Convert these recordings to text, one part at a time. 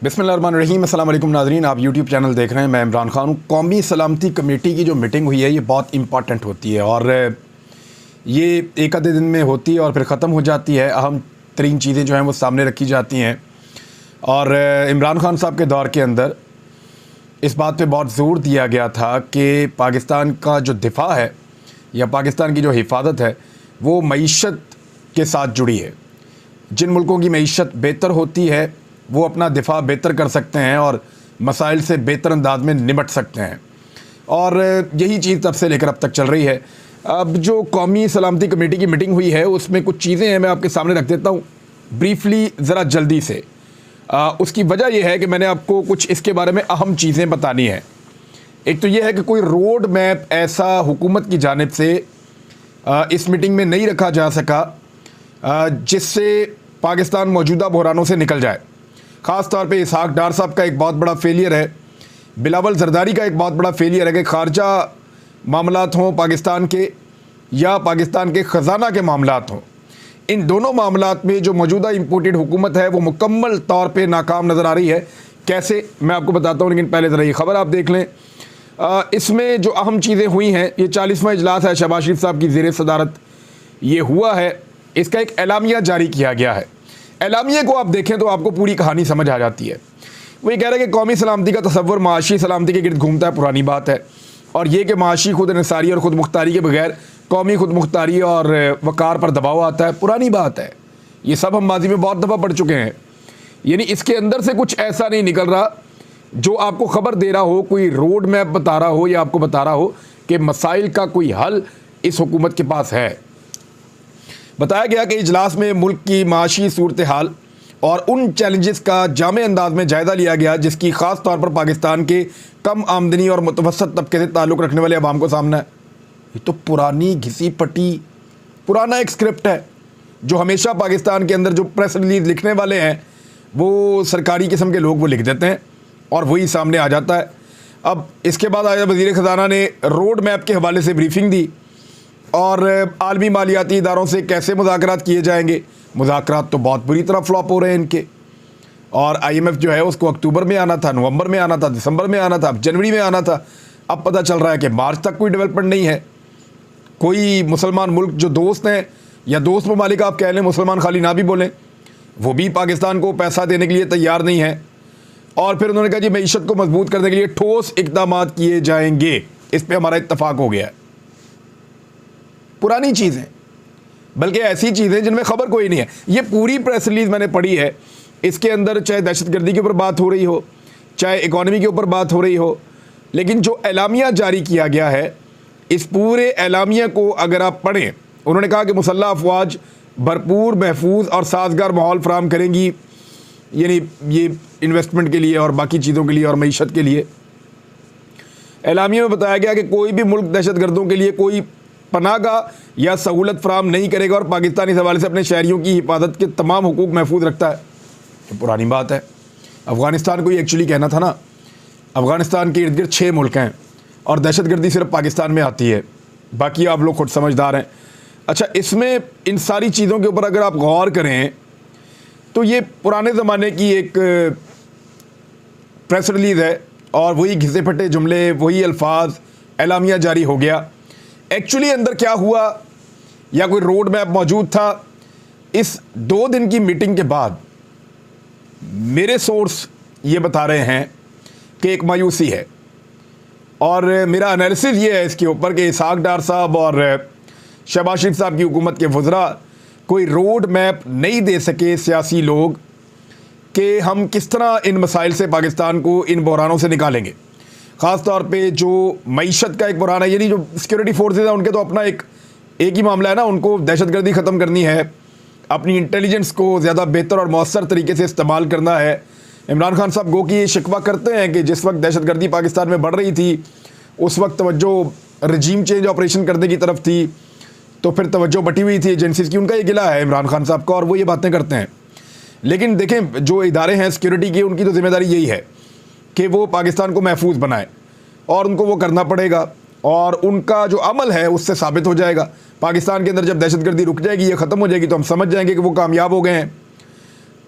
बिस्मिल्लाहिर्रहमानिर्रहीम। अस्सलाम वालेकुम नाज़रीन, आप यूट्यूब चैनल देख रहे हैं। मैं इमरान खान हूँ। कौमी सलामती कमेटी की जो मीटिंग हुई है ये बहुत इम्पॉर्टेंट होती है और ये एक आधे दिन में होती है और फिर ख़त्म हो जाती है। अहम तरीन चीज़ें जो हैं वो सामने रखी जाती हैं और इमरान खान साहब के दौर के अंदर इस बात पे बहुत ज़ोर दिया गया था कि पाकिस्तान का जो दिफा है या पाकिस्तान की जो हिफाजत है वो मईशत के साथ जुड़ी है। जिन मुल्कों की मईशत बेहतर होती है वो अपना दिफा बेहतर कर सकते हैं और मसाइल से बेहतर अंदाज में निपट सकते हैं और यही चीज़ तब से लेकर अब तक चल रही है। अब जो कौमी सलामती कमेटी की मीटिंग हुई है उसमें कुछ चीज़ें हैं, मैं आपके सामने रख देता हूँ ब्रीफली ज़रा जल्दी से। उसकी वजह यह है कि मैंने आपको कुछ इसके बारे में अहम चीज़ें बतानी हैं। एक तो यह है कि कोई रोड मैप ऐसा हुकूमत की जानिब से इस मीटिंग में नहीं रखा जा सका जिससे पाकिस्तान मौजूदा बहरानों से निकल जाए। ख़ास तौर पे इसहाक डार साहब का एक बहुत बड़ा फेलियर है, बिलावल जरदारी का एक बहुत बड़ा फेलियर है कि खारजा मामलात हों पाकिस्तान के या पाकिस्तान के ख़जाना के मामलात हों, इन दोनों मामलात में जो मौजूदा इम्पोर्टेड हुकूमत है वो मुकम्मल तौर पे नाकाम नज़र आ रही है। कैसे, मैं आपको बताता हूँ, लेकिन पहले ज़रा ये ख़बर आप देख लें। इसमें जो अहम चीज़ें हुई हैं, ये 40वां इजलास है शहबाज शरीफ साहब की ज़ेर सदारत ये हुआ है। इसका एक एलामिया जारी किया गया है। एलामिया को आप देखें तो आपको पूरी कहानी समझ आ जाती है। वो ये कह रहे हैं कि कौमी सलामती का तसव्वुर माशी सलामती के गिर्द घूमता है, पुरानी बात है। और ये कि माशी खुद निसारी और ख़ुद मुख्तारी के बगैर कौमी खुद मुख्तारी और वक़ार पर दबाव आता है, पुरानी बात है। ये सब हम माजी में बहुत दफ़ा पढ़ चुके हैं। यानी इसके अंदर से कुछ ऐसा नहीं निकल रहा जो आपको ख़बर दे रहा हो, कोई रोड मैप बता रहा हो या आपको बता रहा हो कि मसाइल का कोई हल इस हुकूमत के पास है। बताया गया कि इजलास में मुल्क की माशी सूरत हाल और उन चैलेंजेस का जामे अंदाज में जायज़ा लिया गया जिसकी ख़ास तौर पर पाकिस्तान के कम आमदनी और मुतवसत तबके से ताल्लुक़ रखने वाले अवाम को सामना है। ये तो पुरानी घिसी पटी पुराना एक स्क्रिप्ट है जो हमेशा पाकिस्तान के अंदर जो प्रेस रिलीज़ लिखने वाले हैं वो सरकारी किस्म के लोग वो लिख देते हैं और वही सामने आ जाता है। अब इसके बाद आया वज़ीर ख़जाना ने रोड मैप के हवाले से ब्रीफिंग दी और आलमी मालियाती इदारों से कैसे मुज़ाकरात किए जाएंगे। मुज़ाकरात तो बहुत बुरी तरह फ्लॉप हो रहे हैं इनके, और IMF जो है उसको अक्टूबर में आना था, नवंबर में आना था, दिसंबर में आना था, अब जनवरी में आना था। अब पता चल रहा है कि मार्च तक कोई डेवलपमेंट नहीं है। कोई मुसलमान मुल्क जो दोस्त हैं या दोस्त ममालिक आप कह लें, मुसलमान खाली ना भी बोलें, वो भी पाकिस्तान को पैसा देने के लिए तैयार नहीं है। और फिर उन्होंने कहा जी मईशत को मजबूत करने के लिए ठोस इक़दाम किए जाएंगे। इस पर हमारा इत्तफाक हो गया है। पुरानी चीज़ें, बल्कि ऐसी चीज़ें जिनमें ख़बर कोई नहीं है। ये पूरी प्रेस रिलीज़ मैंने पढ़ी है। इसके अंदर चाहे दहशतगर्दी के ऊपर बात हो रही हो, चाहे इकॉनमी के ऊपर बात हो रही हो, लेकिन जो एलामिया जारी किया गया है, इस पूरे एलामिया को अगर आप पढ़ें, उन्होंने कहा कि मुसल्लह अफवाज भरपूर, महफूज और साजगार माहौल फराहम करेंगी, यानी ये इन्वेस्टमेंट के लिए और बाकी चीज़ों के लिए और मईशत के लिए। एलामिया में बताया गया कि कोई भी मुल्क दहशतगर्दों के लिए कोई पनाहगाह या सहूलत फराहम नहीं करेगा और पाकिस्तान इस हवाले से अपने शहरियों की हिफाजत के तमाम हुकूक महफूज रखता है। ये पुरानी बात है। अफ़गानिस्तान को ये एक्चुअली कहना था ना। अफ़गानिस्तान के इर्द गिर्द 6 मुल्क हैं और दहशतगर्दी सिर्फ पाकिस्तान में आती है, बाकी आप लोग खुद समझदार हैं। अच्छा, इसमें इन सारी चीज़ों के ऊपर अगर आप गौर करें तो ये पुराने ज़माने की एक प्रेस रिलीज़ है और वही घिसे फटे जुमले, वही अल्फाज, एलामिया जारी हो गया। एक्चुअली अंदर क्या हुआ या कोई रोड मैप मौजूद था, इस 2 दिन की मीटिंग के बाद मेरे सोर्स ये बता रहे हैं कि एक मायूसी है। और मेरा एनालिसिस ये है इसके ऊपर कि इसहाक डार साहब और शहबाज शरीफ साहब की हुकूमत के वज़रा कोई रोड मैप नहीं दे सके सियासी लोग कि हम किस तरह इन मसाइल से पाकिस्तान को, इन बहरानों से निकालेंगे। ख़ास तौर पे जो मईशत का एक बहरान है, यानी जो सिक्योरिटी फोर्सेज हैं उनके तो अपना एक ही मामला है ना, उनको दहशतगर्दी ख़त्म करनी है, अपनी इंटेलिजेंस को ज़्यादा बेहतर और मौसर तरीके से इस्तेमाल करना है। इमरान खान साहब गो कि ये शिकवा करते हैं कि जिस वक्त दहशतगर्दी पाकिस्तान में बढ़ रही थी उस वक्त तवज्जो रजीम चेंज ऑपरेशन करने की तरफ थी, तो फिर तवज्जो बटी हुई थी एजेंसीज़ की। उनका ये गिला है इमरान खान साहब का और वो ये बातें करते हैं। लेकिन देखें, जो इदारे हैं सिक्योरिटी के, उनकी तो ज़िम्मेदारी यही है कि वो पाकिस्तान को महफूज बनाए और उनको वो करना पड़ेगा और उनका जो अमल है उससे साबित हो जाएगा। पाकिस्तान के अंदर जब दहशतगर्दी रुक जाएगी, ये ख़त्म हो जाएगी, तो हम समझ जाएंगे कि वो कामयाब हो गए हैं।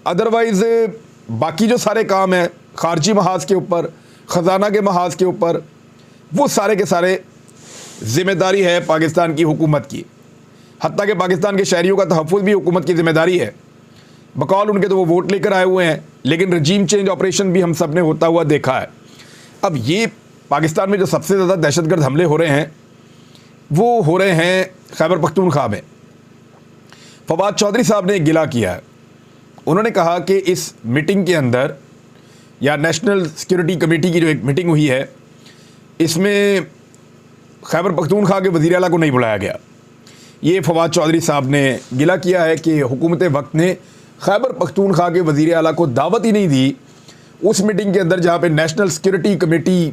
अदरवाइज़ बाकी जो सारे काम हैं खारजी महाज के ऊपर, ख़जाना के महाज के ऊपर, वो सारे के सारे ज़िम्मेदारी है पाकिस्तान की हुकूमत की। हत्ता कि पाकिस्तान के शहरियों का तहफ़्फ़ुज़ भी हुकूमत की ज़िम्मेदारी है। बकौल उनके तो वो वोट लेकर आए हुए हैं, लेकिन रजीम चेंज ऑपरेशन भी हम सब ने होता हुआ देखा है। अब ये पाकिस्तान में जो सबसे ज़्यादा दहशतगर्द हमले हो रहे हैं वो हो रहे हैं खैबर पख्तूनख्वा में। फवाद चौधरी साहब ने एक गिला किया है। उन्होंने कहा कि इस मीटिंग के अंदर, या नेशनल सिक्योरिटी कमेटी की जो एक मीटिंग हुई है, इसमें खैबर पख्तूनख्वा के वज़ीर आला को नहीं बुलाया गया। ये फवाद चौधरी साहब ने गिला किया है कि हुकूमत वक्त ने खैबर पख्तूनख्वा के वज़ीर आला को दावत ही नहीं दी उस मीटिंग के अंदर जहाँ पे नेशनल सिक्योरिटी कमेटी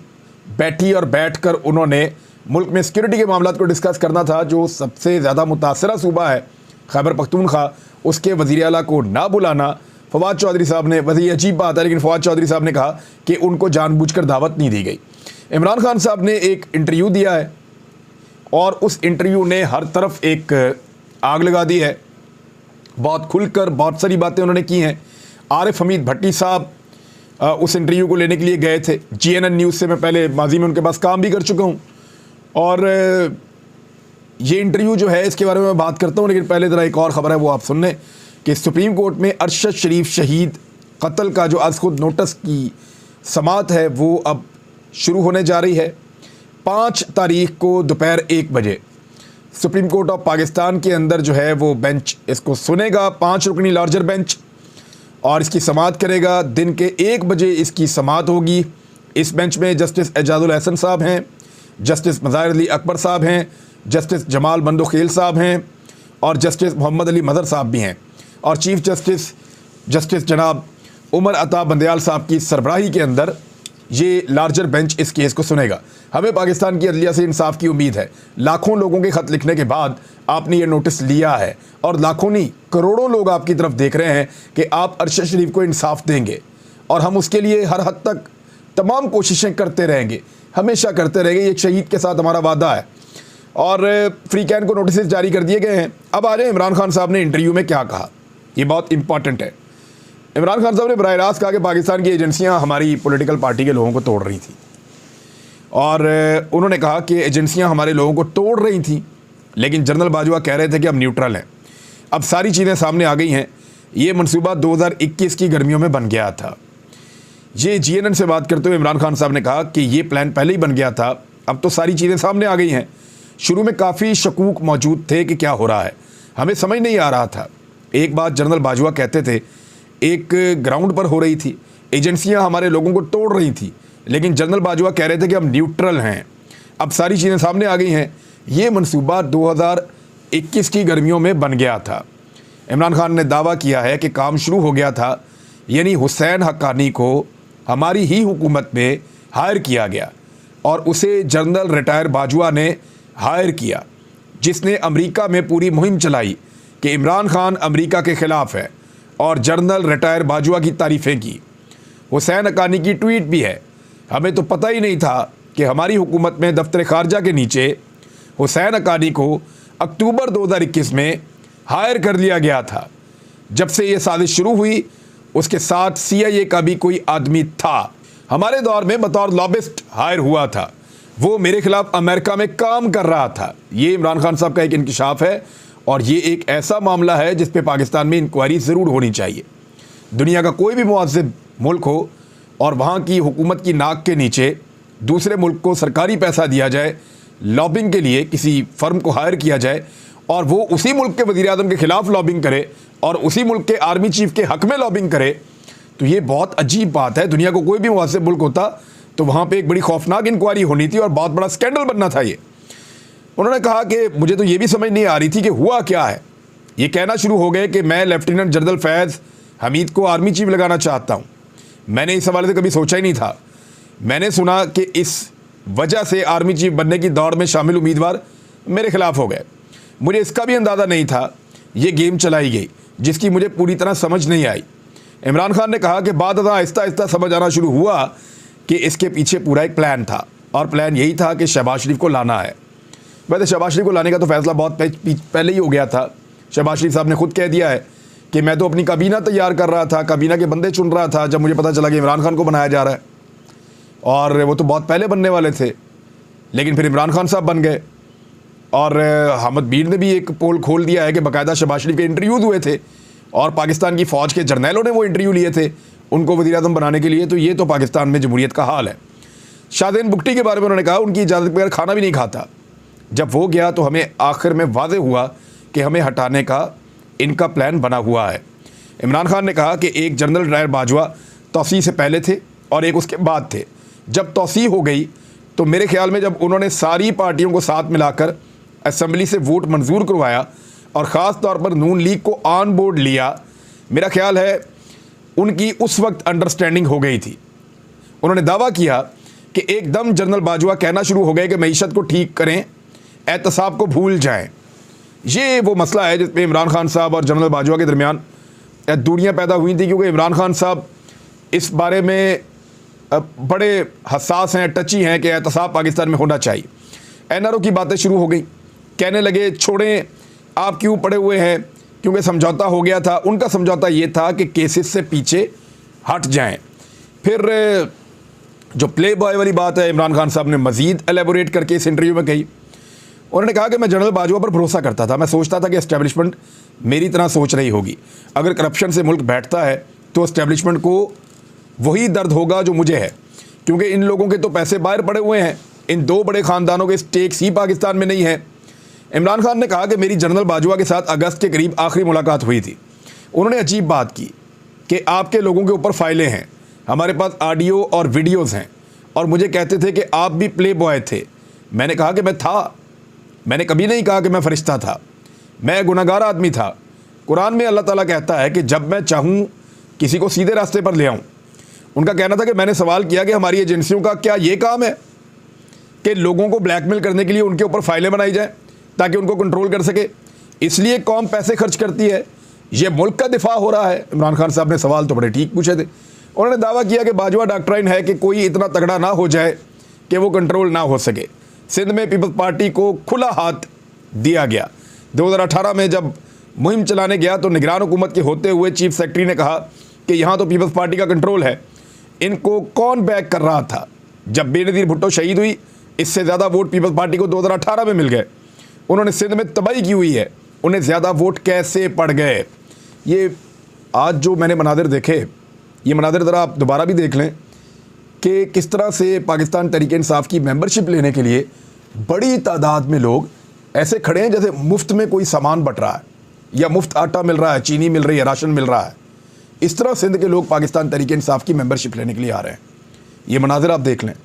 बैठी और बैठकर उन्होंने मुल्क में सिक्योरिटी के मामलों को डिस्कस करना था। जो सबसे ज़्यादा मुतासरा सूबा है खैबर पख्तूनख्वा, उसके वज़ीर आला को ना बुलाना फवाद चौधरी साहब ने, वही अजीब बात है, लेकिन फवाद चौधरी साहब ने कहा कि उनको जानबूझकर दावत नहीं दी गई। इमरान खान साहब ने एक इंटरव्यू दिया है और उस इंटरव्यू ने हर तरफ एक आग लगा दी है। बहुत खुलकर बहुत सारी बातें उन्होंने की हैं। आरिफ हमीद भट्टी साहब उस इंटरव्यू को लेने के लिए गए थे। GNN न्यूज़ से मैं पहले माजी में उनके पास काम भी कर चुका हूँ और ये इंटरव्यू जो है इसके बारे में मैं बात करता हूँ, लेकिन पहले ज़रा एक और ख़बर है वो आप सुन लें कि सुप्रीम कोर्ट में अरशद शरीफ शहीद कत्ल का जो आज खुद नोटिस की समाअत है वो अब शुरू होने जा रही है। 5 तारीख को दोपहर 1 बजे सुप्रीम कोर्ट ऑफ पाकिस्तान के अंदर जो है वो बेंच इसको सुनेगा, 5 रुकनी लार्जर बेंच, और इसकी समाअत करेगा। दिन के 1 बजे इसकी समाअत होगी। इस बेंच में जस्टिस एजाजुल एहसन साहब हैं, जस्टिस मज़ाहिर अली अकबर साहब हैं, जस्टिस जमाल बंदोखेल साहब हैं और जस्टिस मोहम्मद अली मदर साहब भी हैं, और चीफ़ जस्टिस जनाब उमर अता बंदयाल साहब की सरबराही के अंदर ये लार्जर बेंच इस केस को सुनेगा। हमें पाकिस्तान की अदलिया से इंसाफ की उम्मीद है। लाखों लोगों के ख़त लिखने के बाद आपने ये नोटिस लिया है और लाखों नहीं करोड़ों लोग आपकी तरफ देख रहे हैं कि आप अरशद शरीफ को इंसाफ देंगे, और हम उसके लिए हर हद तक तमाम कोशिशें करते रहेंगे, हमेशा करते रहेंगे। एक शहीद के साथ हमारा वादा है। और फ्री कैन को नोटिस जारी कर दिए गए हैं। अब आ रहे हैं इमरान खान साहब ने इंटरव्यू में क्या कहा, ये बहुत इंपॉर्टेंट है। इमरान खान साहब ने बराह रास्त कहा कि पाकिस्तान की एजेंसियां हमारी पॉलिटिकल पार्टी के लोगों को तोड़ रही थी, और उन्होंने कहा कि एजेंसियां हमारे लोगों को तोड़ रही थी, लेकिन जनरल बाजवा कह रहे थे कि हम न्यूट्रल हैं। अब सारी चीज़ें सामने आ गई हैं। ये मनसूबा 2021 की गर्मियों में बन गया था। ये GNN से बात करते हुए इमरान खान साहब ने कहा कि ये प्लान पहले ही बन गया था, अब तो सारी चीज़ें सामने आ गई हैं। शुरू में काफ़ी शकूक मौजूद थे कि क्या हो रहा है, हमें समझ नहीं आ रहा था। एक बात जनरल बाजवा कहते थे, एक ग्राउंड पर हो रही थी, एजेंसियां हमारे लोगों को तोड़ रही थी, लेकिन जनरल बाजवा कह रहे थे कि हम न्यूट्रल हैं। अब सारी चीज़ें सामने आ गई हैं। ये मनसूबा 2021 की गर्मियों में बन गया था। इमरान खान ने दावा किया है कि काम शुरू हो गया था, यानी हुसैन हक्कानी को हमारी ही हुकूमत में हायर किया गया और उसे जनरल रिटायर बाजवा ने हायर किया, जिसने अमेरिका में पूरी मुहिम चलाई कि इमरान खान अमेरिका के ख़िलाफ़ है, और जनरल रिटायर बाजवा की तारीफ़ें की। हुसैन हक्कानी की ट्वीट भी है, हमें तो पता ही नहीं था कि हमारी हुकूमत में दफ्तर खारजा के नीचे हुसैन हक्कानी को अक्टूबर 2021 में हायर कर लिया गया था। जब से ये साजिश शुरू हुई उसके साथ CIA का भी कोई आदमी था, हमारे दौर में बतौर लॉबिस्ट हायर हुआ था, वो मेरे खिलाफ अमेरिका में काम कर रहा था। ये इमरान खान साहब का एक इंकिशाफ है, और ये एक ऐसा मामला है जिस पे पाकिस्तान में इंक्वायरी ज़रूर होनी चाहिए। दुनिया का कोई भी मुआज़िब मुल्क हो और वहाँ की हुकूमत की नाक के नीचे दूसरे मुल्क को सरकारी पैसा दिया जाए, लॉबिंग के लिए किसी फर्म को हायर किया जाए, और वो उसी मुल्क के वज़ीर आज़म के ख़िलाफ़ लॉबिंग करे और उसी मुल्क के आर्मी चीफ़ के हक़ में लॉबिंग करे, तो ये बहुत अजीब बात है। दुनिया को कोई भी मुआज़िब मुल्क होता तो वहाँ पे एक बड़ी खौफनाक इंक्वायरी होनी थी और बहुत बड़ा स्कैंडल बनना था ये। उन्होंने कहा कि मुझे तो ये भी समझ नहीं आ रही थी कि हुआ क्या है। ये कहना शुरू हो गए कि मैं लेफ्टिनेंट जनरल फैज़ हमीद को आर्मी चीफ लगाना चाहता हूँ। मैंने इस हवाले से कभी सोचा ही नहीं था। मैंने सुना कि इस वजह से आर्मी चीफ बनने की दौड़ में शामिल उम्मीदवार मेरे खिलाफ हो गए। मुझे इसका भी अंदाज़ा नहीं था ये गेम चलाई गई, जिसकी मुझे पूरी तरह समझ नहीं आई। इमरान खान ने कहा कि बाद आहिस्ता आहिस्ता समझ आना शुरू हुआ कि इसके पीछे पूरा एक प्लान था, और प्लान यही था कि शहबाज शरीफ को लाना है। वैसे शहबाज शरीफ को लाने का तो फैसला बहुत पहले ही हो गया था। शहबाज शरीफ साहब ने खुद कह दिया है कि मैं तो अपनी काबीना तैयार कर रहा था, काबीना के बंदे चुन रहा था, जब मुझे पता चला कि इमरान खान को बनाया जा रहा है, और वो तो बहुत पहले बनने वाले थे, लेकिन फिर इमरान खान साहब बन गए। और हामिद मीर ने भी एक पोल खोल दिया है कि बाकायदा शहबाज शरीफ के इंटरव्यूज़ हुए थे और पाकिस्तान की फ़ौज के जर्नैलों ने वो इंटरव्यू लिए थे उनको वज़ीर-ए-आज़म बनाने के लिए। तो ये तो पाकिस्तान में जमहूरियत का हाल है। शाहज़ैन बुगटी के बारे में उन्होंने कहा उनकी इजाज़त के बगैर खाना भी नहीं खाता। जब वो गया तो हमें आखिर में वाज़ेह हुआ कि हमें हटाने का इनका प्लान बना हुआ है। इमरान खान ने कहा कि एक जनरल डायर बाजवा तौसीह से पहले थे और एक उसके बाद थे। जब तौसीह हो गई तो मेरे ख्याल में जब उन्होंने सारी पार्टियों को साथ मिलाकर असम्बली से वोट मंजूर करवाया और ख़ास तौर पर नून लीग को ऑन बोर्ड लिया, मेरा ख्याल है उनकी उस वक्त अंडरस्टैंडिंग हो गई थी। उन्होंने दावा किया कि एकदम जनरल बाजवा कहना शुरू हो गए कि मईशत को ठीक करें, एहतसाब को भूल जाएं। ये वो मसला है जिसमें इमरान खान साहब और जनरल बाजवा के दरमियान दूरियां पैदा हुई थी, क्योंकि इमरान खान साहब इस बारे में बड़े हसास हैं, टची हैं कि एहतसाब पाकिस्तान में होना चाहिए। NRO की बातें शुरू हो गई, कहने लगे छोड़ें आप क्यों पड़े हुए हैं, क्योंकि समझौता हो गया था। उनका समझौता ये था कि केसेस से पीछे हट जाएं। फिर जो प्ले बॉय वाली बात है इमरान खान साहब ने मज़ीद एलेबोरेट करके इस इंटरव्यू में कही। उन्होंने कहा कि मैं जनरल बाजवा पर भरोसा करता था, मैं सोचता था कि इस्टेब्लिशमेंट मेरी तरह सोच रही होगी। अगर करप्शन से मुल्क बैठता है तो इस्टेब्लिशमेंट को वही दर्द होगा जो मुझे है, क्योंकि इन लोगों के तो पैसे बाहर पड़े हुए हैं, इन दो बड़े ख़ानदानों के स्टेक्स ही पाकिस्तान में नहीं है। इमरान खान ने कहा कि मेरी जनरल बाजवा के साथ अगस्त के करीब आखिरी मुलाकात हुई थी। उन्होंने अजीब बात की कि आपके लोगों के ऊपर फाइलें हैं, हमारे पास ऑडियो और वीडियोज़ हैं, और मुझे कहते थे कि आप भी प्ले बॉय थे। मैंने कहा कि मैं था, मैंने कभी नहीं कहा कि मैं फरिश्ता था, मैं गुनहगार आदमी था। कुरान में अल्लाह ताला कहता है कि जब मैं चाहूँ किसी को सीधे रास्ते पर ले आऊँ। उनका कहना था कि मैंने सवाल किया कि हमारी एजेंसियों का क्या ये काम है कि लोगों को ब्लैकमेल करने के लिए उनके ऊपर फाइलें बनाई जाएं ताकि उनको कंट्रोल कर सके, इसलिए कौम पैसे खर्च करती है, ये मुल्क का दिफा हो रहा है। इमरान खान साहब ने सवाल तो बड़े ठीक पूछे थे। उन्होंने दावा किया कि बाजवा डॉक्ट्राइन है कि कोई इतना तगड़ा ना हो जाए कि वो कंट्रोल ना हो सके। सिंध में पीपल्स पार्टी को खुला हाथ दिया गया। 2018 में जब मुहिम चलाने गया तो निगरान हुकूमत के होते हुए चीफ सेक्रेटरी ने कहा कि यहाँ तो पीपल्स पार्टी का कंट्रोल है। इनको कौन बैक कर रहा था? जब बेनज़ीर भुट्टो शहीद हुई, इससे ज़्यादा वोट पीपल्स पार्टी को 2018 में मिल गए। उन्होंने सिंध में तबाही की हुई है, उन्हें ज़्यादा वोट कैसे पड़ गए? ये आज जो मैंने मनादिर देखे, ये मनादिर ज़रा आप दोबारा भी देख लें कि किस तरह से पाकिस्तान तहरीक इंसाफ की मेंबरशिप लेने के लिए बड़ी तादाद में लोग ऐसे खड़े हैं जैसे मुफ्त में कोई सामान बट रहा है या मुफ्त आटा मिल रहा है, चीनी मिल रही है, राशन मिल रहा है। इस तरह सिंध के लोग पाकिस्तान तहरीक इंसाफ की मेंबरशिप लेने के लिए आ रहे हैं। ये मनाजिर आप देख लें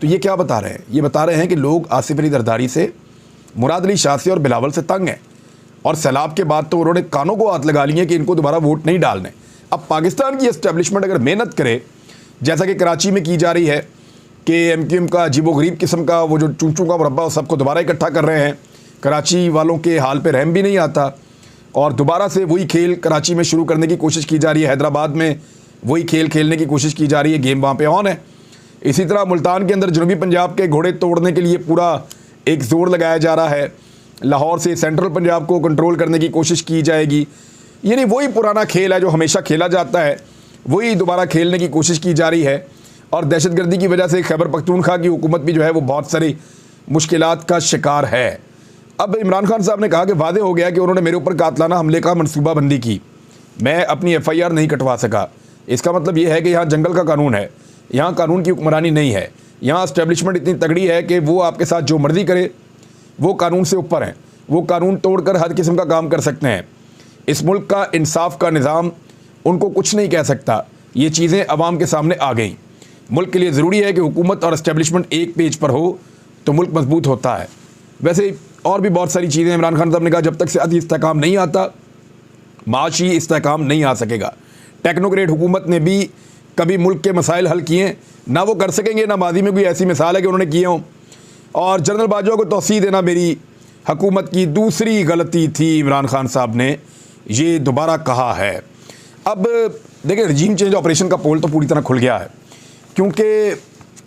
तो ये क्या बता रहे हैं? ये बता रहे हैं कि लोग आसिफ अली जरदारी से, मुराद अली शाह से और बिलावल से तंग हैं, और सैलाब के बाद तो उन्होंने कानों को हाथ लगा लिए कि इनको दोबारा वोट नहीं डालने। अब पाकिस्तान की एस्टेब्लिशमेंट अगर मेहनत करे, जैसा कि कराची में की जा रही है कि MQM का अजीबोगरीब किस्म का वो जो चूंचू का मुरब्बा सबको दोबारा इकट्ठा कर रहे हैं, कराची वालों के हाल पे रहम भी नहीं आता, और दोबारा से वही खेल कराची में शुरू करने की कोशिश की जा रही है। हैदराबाद में वही खेल खेलने की कोशिश की जा रही है, गेम वहाँ पे ऑन है। इसी तरह मुल्तान के अंदर जनूबी पंजाब के घोड़े तोड़ने के लिए पूरा एक जोर लगाया जा रहा है। लाहौर से सेंट्रल पंजाब को कंट्रोल करने की कोशिश की जाएगी। यानी वही पुराना खेल है जो हमेशा खेला जाता है, वही दोबारा खेलने की कोशिश की जा रही है। और दहशतगर्दी की वजह से खैबर पख्तूनख्वा की हुकूमत भी जो है वो बहुत सारी मुश्किलात का शिकार है। अब इमरान खान साहब ने कहा कि वादे हो गया कि उन्होंने मेरे ऊपर कातलाना हमले का मनसूबाबंदी की, मैं अपनी FIR नहीं कटवा सका। इसका मतलब ये है कि यहाँ जंगल का कानून है, यहाँ कानून की हुक्मरानी नहीं है, यहाँ इस्टेब्लिशमेंट इतनी तगड़ी है कि वो आपके साथ जो मर्जी करे, वो कानून से ऊपर हैं, वो कानून तोड़कर हर किस्म का काम कर सकते हैं। इस मुल्क का इंसाफ का निज़ाम उनको कुछ नहीं कह सकता। ये चीज़ें अवाम के सामने आ गई। मुल्क के लिए ज़रूरी है कि हुकूमत और इस्टेब्लिशमेंट एक पेज पर हो तो मुल्क मजबूत होता है। वैसे और भी बहुत सारी चीज़ें इमरान खान साहब ने कहा, जब तक सियासी इस्तेहकाम नहीं आता, माशी इस्तेहकाम नहीं आ सकेगा। टेक्नोक्रेट हुकूमत ने भी कभी मुल्क के मसाइल हल किए, ना वो कर सकेंगे, ना माजी में कोई ऐसी मिसाल है कि उन्होंने किए हों। और जनरल बाजवा को तौसीह देना मेरी हुकूमत की दूसरी गलती थी, इमरान खान साहब ने ये दोबारा कहा है। अब देखिए, रजीम चेंज ऑपरेशन का पोल तो पूरी तरह खुल गया है, क्योंकि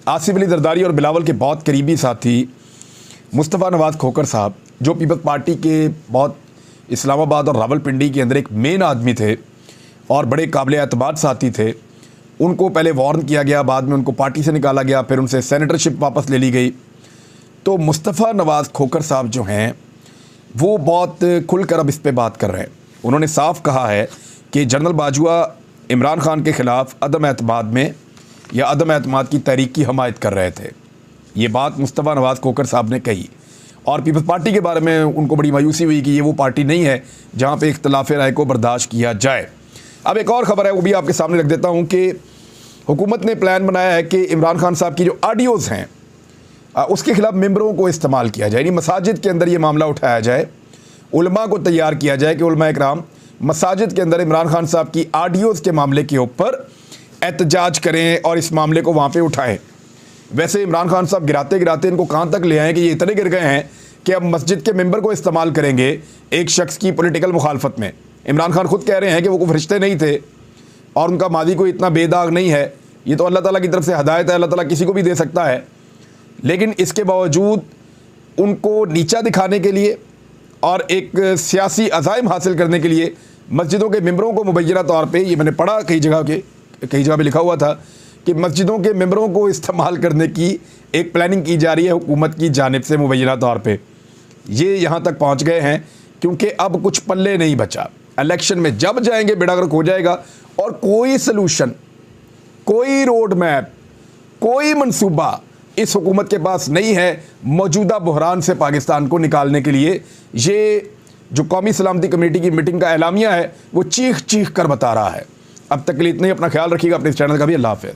आसिफ अली जरदारी और बिलावल के बहुत करीबी साथी मुस्तफ़ा नवाज़ खोखर साहब, जो पीपल्स पार्टी के बहुत इस्लामाबाद और रावलपिंडी के अंदर एक मेन आदमी थे और बड़े काबिल एतबार साथी थे, उनको पहले वार्न किया गया, बाद में उनको पार्टी से निकाला गया, फिर उनसे सेनेटरशिप वापस ले ली गई। तो मुस्तफ़ा नवाज़ खोखर साहब जो हैं वो बहुत खुलकर अब इस पे बात कर रहे हैं। उन्होंने साफ कहा है कि जनरल बाजवा इमरान खान के ख़िलाफ़ अदम एतमाद में या अदम एतमाद की तहरीक की हमायत कर रहे थे। ये बात मुस्तफ़ा नवाज़ खोखर साहब ने कही और पीपल्स पार्टी के बारे में उनको बड़ी मायूसी हुई कि ये वो पार्टी नहीं है जहाँ पे इख्तिलाफ़ राय को बर्दाश्त किया जाए। अब एक और ख़बर है, वो भी आपके सामने रख देता हूँ कि हुकूमत ने प्लान बनाया है कि इमरान खान साहब की जो ऑडियोज़ हैं उसके ख़िलाफ़ मेंबरों को इस्तेमाल किया जाए, यानी मसाजिद के अंदर ये मामला उठाया जाए, उलमा को तैयार किया जाए कि उलमा इकराम मसाजिद के अंदर इमरान खान साहब की ऑडियोज़ के मामले के ऊपर एहतजाज करें और इस मामले को वहाँ पे उठाएं। वैसे इमरान खान साहब गिराते गिराते इनको कहाँ तक ले आए कि ये इतने गिर गए हैं कि अब मस्जिद के मेंबर को इस्तेमाल करेंगे एक शख्स की पॉलिटिकल मुखालफत में। इमरान खान खुद कह रहे हैं कि वो कोई फरिश्ते नहीं थे और उनका मादी कोई इतना बेदाग नहीं है, ये तो अल्लाह ताला की तरफ से हदायत है, अल्लाह ताला किसी को भी दे सकता है। लेकिन इसके बावजूद उनको नीचा दिखाने के लिए और एक सियासी अज़ाइम हासिल करने के लिए मस्जिदों के मेंबरों को मुबैना तौर पे, ये मैंने पढ़ा कई जगह पे लिखा हुआ था कि मस्जिदों के मेंबरों को इस्तेमाल करने की एक प्लानिंग की जा रही है हुकूमत की जानिब से मुबैना तौर पे। ये यहाँ तक पहुँच गए हैं क्योंकि अब कुछ पल्ले नहीं बचा। इलेक्शन में जब जाएंगे बेड़ा गर्क हो जाएगा और कोई सलूशन, कोई रोड मैप, कोई मंसूबा इस हुकूमत के पास नहीं है मौजूदा बहरान से पाकिस्तान को निकालने के लिए। ये जो कौमी सलामती कमेटी की मीटिंग का एलामिया है वो चीख चीख कर बता रहा है। अब तक के लिए इतना ही, अपना ख्याल रखिएगा, अपने इस चैनल का भी। अल्लाह हाफ़िज़।